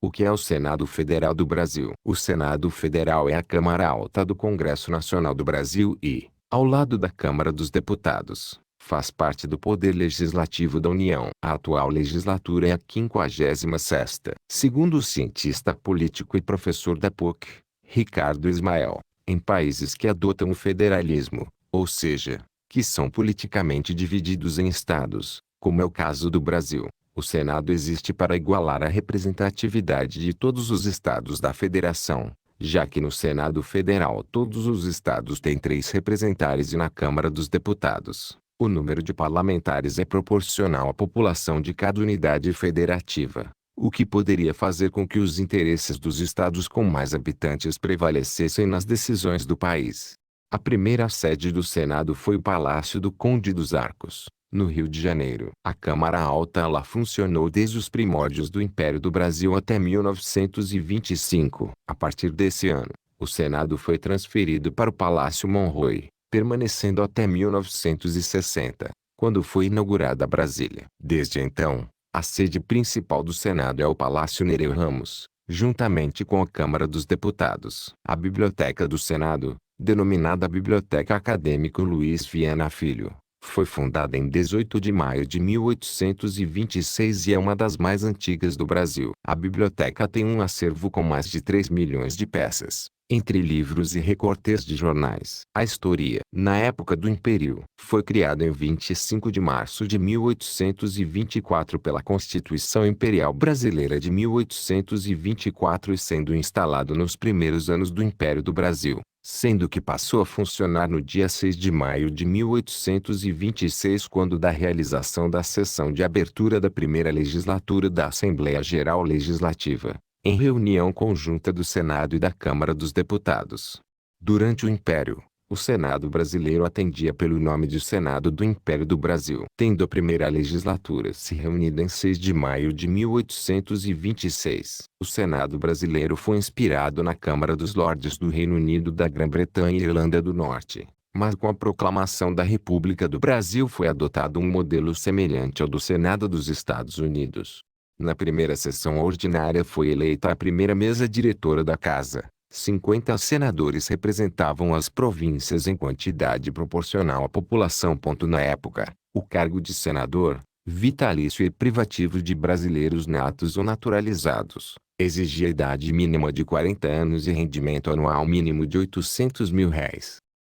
O que é o Senado Federal do Brasil? O Senado Federal é a Câmara Alta do Congresso Nacional do Brasil e, ao lado da Câmara dos Deputados, faz parte do Poder Legislativo da União. A atual legislatura é a 56ª. Segundo o cientista político e professor da PUC, Ricardo Ismael, em países que adotam o federalismo, ou seja, que são politicamente divididos em estados, como é o caso do Brasil, o Senado existe para igualar a representatividade de todos os estados da federação, já que no Senado Federal todos os estados têm 3 representantes e na Câmara dos Deputados, o número de parlamentares é proporcional à população de cada unidade federativa, o que poderia fazer com que os interesses dos estados com mais habitantes prevalecessem nas decisões do país. A primeira sede do Senado foi o Palácio do Conde dos Arcos, no Rio de Janeiro. A Câmara Alta lá funcionou desde os primórdios do Império do Brasil até 1925. A partir desse ano, o Senado foi transferido para o Palácio Monroe, permanecendo até 1960, quando foi inaugurada Brasília. Desde então, a sede principal do Senado é o Palácio Nereu Ramos, juntamente com a Câmara dos Deputados. A Biblioteca do Senado, denominada Biblioteca Acadêmico Luiz Viana Filho, foi fundada em 18 de maio de 1826 e é uma das mais antigas do Brasil. A biblioteca tem um acervo com mais de 3 milhões de peças, entre livros e recortes de jornais. A História, na época do Império, foi criada em 25 de março de 1824 pela Constituição Imperial Brasileira de 1824 e sendo instalado nos primeiros anos do Império do Brasil, sendo que passou a funcionar no dia 6 de maio de 1826 quando da realização da sessão de abertura da primeira legislatura da Assembleia Geral Legislativa, em reunião conjunta do Senado e da Câmara dos Deputados. Durante o Império, o Senado brasileiro atendia pelo nome de Senado do Império do Brasil. Tendo a primeira legislatura se reunido em 6 de maio de 1826, o Senado brasileiro foi inspirado na Câmara dos Lordes do Reino Unido da Grã-Bretanha e Irlanda do Norte, mas com a proclamação da República do Brasil foi adotado um modelo semelhante ao do Senado dos Estados Unidos. Na primeira sessão ordinária foi eleita a primeira mesa diretora da Casa. 50 senadores representavam as províncias em quantidade proporcional à população. Na época, o cargo de senador, vitalício e privativo de brasileiros natos ou naturalizados, exigia idade mínima de 40 anos e rendimento anual mínimo de R$ 800 mil.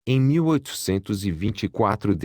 Em 1824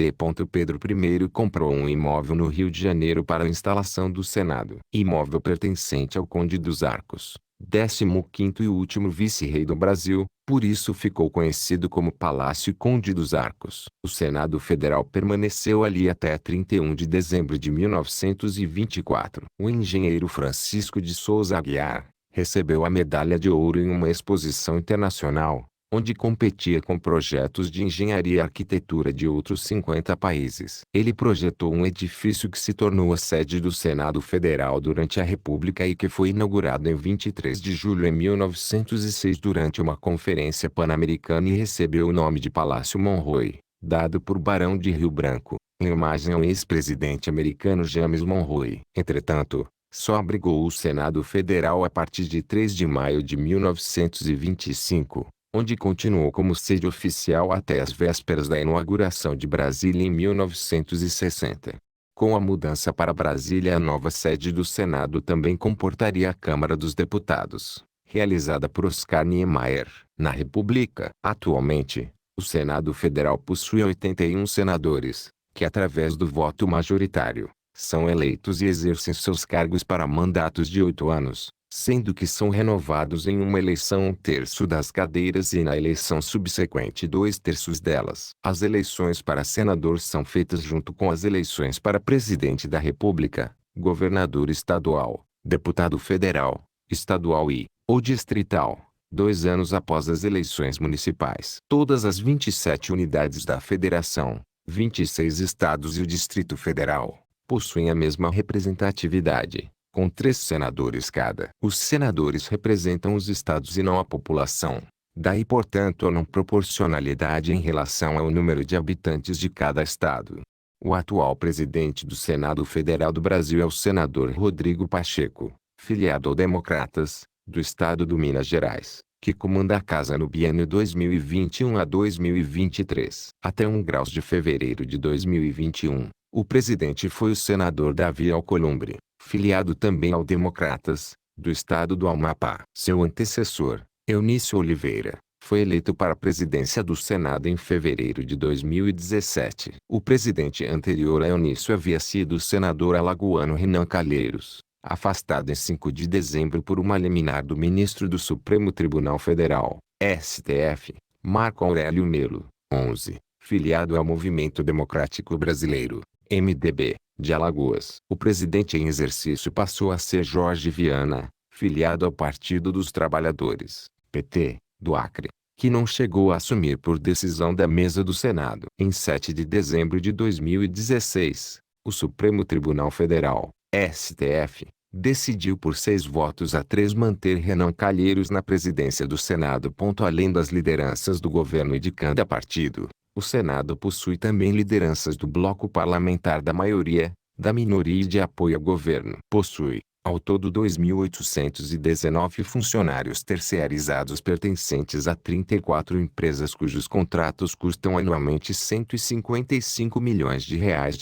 Pedro I comprou um imóvel no Rio de Janeiro para a instalação do Senado. Imóvel pertencente ao Conde dos Arcos, 15º e último vice-rei do Brasil, por isso ficou conhecido como Palácio Conde dos Arcos. O Senado Federal permaneceu ali até 31 de dezembro de 1924. O engenheiro Francisco de Souza Aguiar recebeu a medalha de ouro em uma exposição internacional, onde competia com projetos de engenharia e arquitetura de outros 50 países. Ele projetou um edifício que se tornou a sede do Senado Federal durante a República e que foi inaugurado em 23 de julho de 1906 durante uma conferência pan-americana e recebeu o nome de Palácio Monroe, dado por Barão de Rio Branco, em homenagem ao ex-presidente americano James Monroe. Entretanto, só abrigou o Senado Federal a partir de 3 de maio de 1925. Onde continuou como sede oficial até as vésperas da inauguração de Brasília em 1960. Com a mudança para Brasília, a nova sede do Senado também comportaria a Câmara dos Deputados, realizada por Oscar Niemeyer. Na República, atualmente, o Senado Federal possui 81 senadores, que através do voto majoritário, são eleitos e exercem seus cargos para mandatos de 8 anos. Sendo que são renovados em uma eleição 1/3 das cadeiras e na eleição subsequente 2/3 delas. As eleições para senador são feitas junto com as eleições para presidente da República, governador estadual, deputado federal, estadual ou distrital, 2 anos após as eleições municipais. Todas as 27 unidades da federação, 26 estados e o Distrito Federal, possuem a mesma representatividade, com 3 senadores cada. Os senadores representam os estados e não a população. Daí, portanto, a não proporcionalidade em relação ao número de habitantes de cada estado. O atual presidente do Senado Federal do Brasil é o senador Rodrigo Pacheco, filiado ao Democratas, do estado do Minas Gerais, que comanda a casa no biênio 2021 a 2023. Até 1 graus de fevereiro de 2021, o presidente foi o senador Davi Alcolumbre, filiado também ao Democratas, do estado do Amapá. Seu antecessor, Eunício Oliveira, foi eleito para a presidência do Senado em fevereiro de 2017. O presidente anterior a Eunício havia sido o senador alagoano Renan Calheiros, afastado em 5 de dezembro por uma liminar do ministro do Supremo Tribunal Federal, STF, Marco Aurélio Melo, 11, filiado ao Movimento Democrático Brasileiro, MDB, de Alagoas. O presidente em exercício passou a ser Jorge Viana, filiado ao Partido dos Trabalhadores, PT, do Acre, que não chegou a assumir por decisão da mesa do Senado. Em 7 de dezembro de 2016, o Supremo Tribunal Federal, STF, decidiu por 6 votos a 3 manter Renan Calheiros na presidência do Senado. Além das lideranças do governo e de cada partido, o Senado possui também lideranças do bloco parlamentar da maioria, da minoria e de apoio ao governo. Possui, ao todo, 2.819 funcionários terceirizados pertencentes a 34 empresas cujos contratos custam anualmente 155 milhões de reais,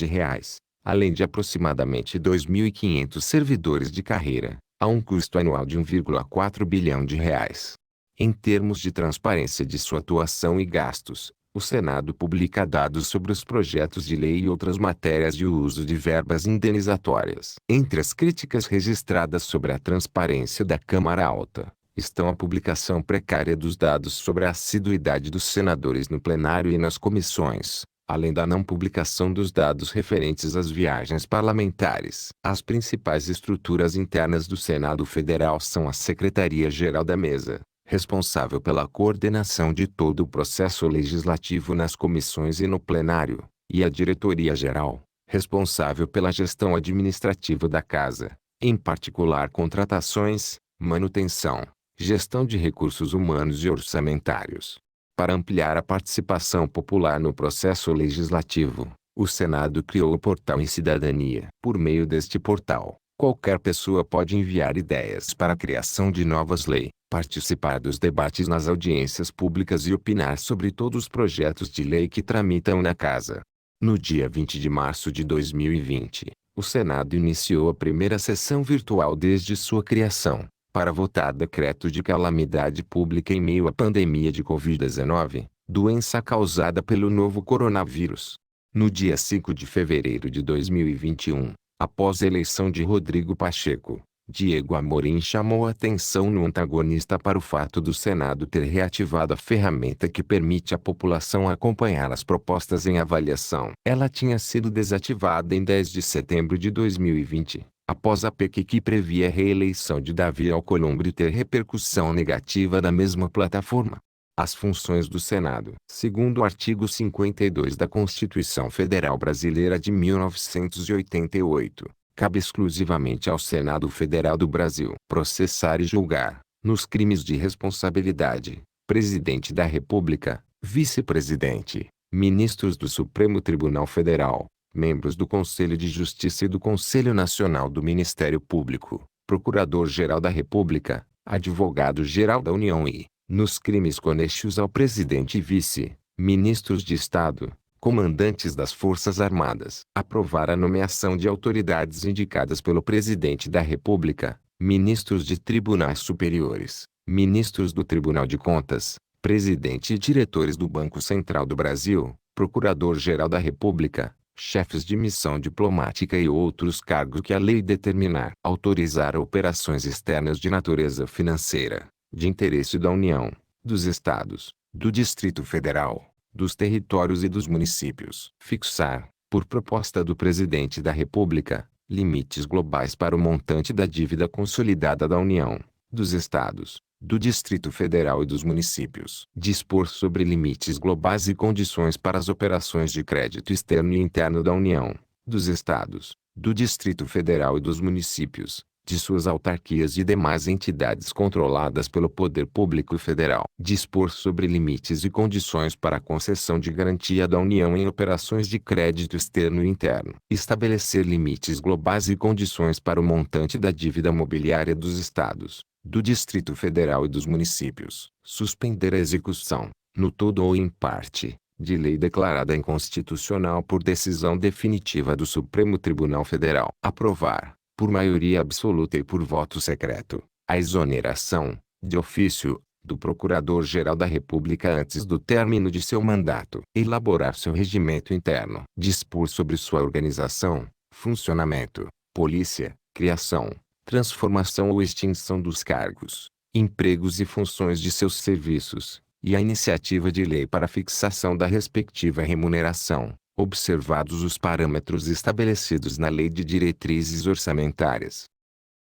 além de aproximadamente 2.500 servidores de carreira, a um custo anual de 1,4 bilhão de reais. Em termos de transparência de sua atuação e gastos, o Senado publica dados sobre os projetos de lei e outras matérias e o uso de verbas indenizatórias. Entre as críticas registradas sobre a transparência da Câmara Alta, estão a publicação precária dos dados sobre a assiduidade dos senadores no plenário e nas comissões, além da não publicação dos dados referentes às viagens parlamentares. As principais estruturas internas do Senado Federal são a Secretaria-Geral da Mesa, responsável pela coordenação de todo o processo legislativo nas comissões e no plenário, e a Diretoria-Geral, responsável pela gestão administrativa da Casa, em particular contratações, manutenção, gestão de recursos humanos e orçamentários. Para ampliar a participação popular no processo legislativo, o Senado criou o Portal em Cidadania. Por meio deste portal, qualquer pessoa pode enviar ideias para a criação de novas leis, participar dos debates nas audiências públicas e opinar sobre todos os projetos de lei que tramitam na Casa. No dia 20 de março de 2020, o Senado iniciou a primeira sessão virtual desde sua criação, para votar decreto de calamidade pública em meio à pandemia de Covid-19, doença causada pelo novo coronavírus. No dia 5 de fevereiro de 2021, após a eleição de Rodrigo Pacheco, Diego Amorim chamou a atenção no antagonista para o fato do Senado ter reativado a ferramenta que permite à população acompanhar as propostas em avaliação. Ela tinha sido desativada em 10 de setembro de 2020, após a PEC que previa a reeleição de Davi Alcolumbre ter repercussão negativa na mesma plataforma. As funções do Senado. Segundo o artigo 52 da Constituição Federal Brasileira de 1988, cabe exclusivamente ao Senado Federal do Brasil processar e julgar, nos crimes de responsabilidade, presidente da República, vice-presidente, ministros do Supremo Tribunal Federal, membros do Conselho de Justiça e do Conselho Nacional do Ministério Público, Procurador-Geral da República, Advogado-Geral da União e, nos crimes conexos ao presidente e vice-ministros de Estado, comandantes das Forças Armadas. Aprovar a nomeação de autoridades indicadas pelo Presidente da República, ministros de tribunais superiores, ministros do Tribunal de Contas, presidente e diretores do Banco Central do Brasil, Procurador-Geral da República, chefes de missão diplomática e outros cargos que a lei determinar. Autorizar operações externas de natureza financeira, de interesse da União, dos Estados, do Distrito Federal, dos territórios e dos municípios. Fixar, por proposta do Presidente da República, limites globais para o montante da dívida consolidada da União, dos Estados, do Distrito Federal e dos municípios. Dispor sobre limites globais e condições para as operações de crédito externo e interno da União, dos Estados, do Distrito Federal e dos municípios, de suas autarquias e demais entidades controladas pelo poder público federal. Dispor sobre limites e condições para a concessão de garantia da União em operações de crédito externo e interno. Estabelecer limites globais e condições para o montante da dívida mobiliária dos estados, do Distrito Federal e dos municípios. Suspender a execução, no todo ou em parte, de lei declarada inconstitucional por decisão definitiva do Supremo Tribunal Federal. Aprovar, por maioria absoluta e por voto secreto, a exoneração, de ofício, do Procurador-Geral da República antes do término de seu mandato. Elaborar seu regimento interno. Dispor sobre sua organização, funcionamento, polícia, criação, transformação ou extinção dos cargos, empregos e funções de seus serviços, e a iniciativa de lei para fixação da respectiva remuneração, observados os parâmetros estabelecidos na Lei de Diretrizes Orçamentárias.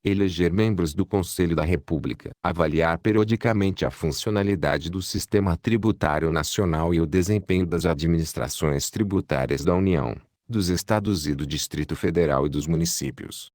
Eleger membros do Conselho da República. Avaliar periodicamente a funcionalidade do sistema tributário nacional e o desempenho das administrações tributárias da União, dos Estados e do Distrito Federal e dos municípios.